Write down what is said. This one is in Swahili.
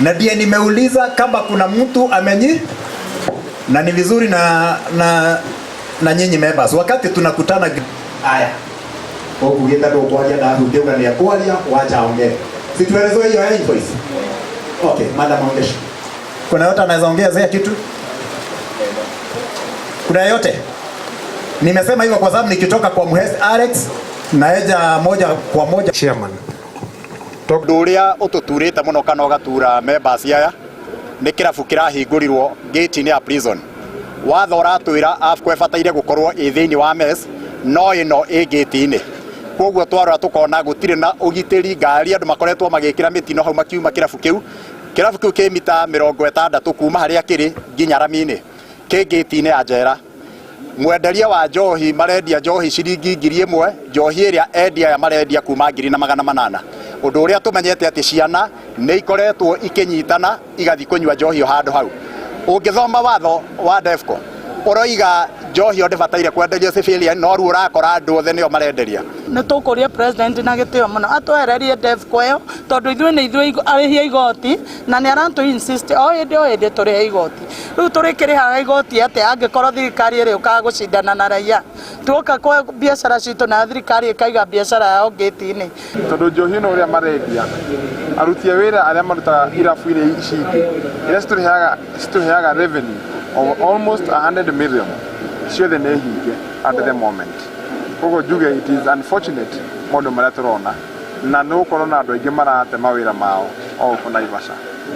na ndiye nimeuliza kama kuna mtu na ni vizuri na nyinyi members wakati tunakutana haya ukugenda ndo kwaja na rudiuga ni kwaja wacha ongea situelezwe hiyo invoice. Okay, madam ongesha. Kuna yote anaweza ongea zile kitu? Kuna yote? Nimesema hivyo kwa sababu nikitoka kwa Muhesi Alex naeja moja kwa moja chairman. Nduria ututurite muno kana ugatura members aya ni kĩrabu kĩrahingũrirwo gate-inĩ ya prison. Watho ũratwĩra afco ĩbataire gũkorwo thĩinĩ wa mess no ĩno gate-inĩ. Koguo twarora tukona gũtirĩ na ũgitĩri, ngari andũ makoretwo magĩkĩra mĩtino hau makiuma kĩrabu kĩu kĩ mita 60 kuma harĩa kĩrĩ nginya rami-inĩ kĩ gate-inĩ ya njera. Mwenderia wa njohi marendia njohi ciringi 1000, njohi ĩrĩa endia ya marendia kuma 2800. Ũndũ ũrĩa tũmenyete atĩ ciana nĩ ikoretwo ikĩnyitana igathi kũnyua njohi handũ hau. Ũngĩthoma watho wa DEFCO ũroiga njohi ndĩbataire kwenderio civilian no rĩu ũrakora andũ othe nĩo marenderia. Nĩ tũkũria president na gĩtĩo mũno atwehererie DEFCO ĩyo tondũ ithuĩ arĩhia igoti na nĩ arantũ insist o hĩndĩ tũrĩhe igoti. Rĩu tũrĩkĩrĩhaga igoti atĩ angĩkorwo thirikari ĩrĩ ũkaga gũcindana na raia. Tuoka kwa biacara citũ na thirikari ĩkaiga biacara yao gate-inĩ. Tondũ njohi ĩno ũrĩa marendia aruti a wĩra arĩa marutaga irabu-inĩ ici iria citũheaga revenue of almost 100 million ciothe nĩ hinge at the moment. Koguo njuge it is unfortunate maũndũ marĩa tũrona na nĩ gũkorwo na andũ aingĩ marate mawĩra mao o gũkũ Naivasha.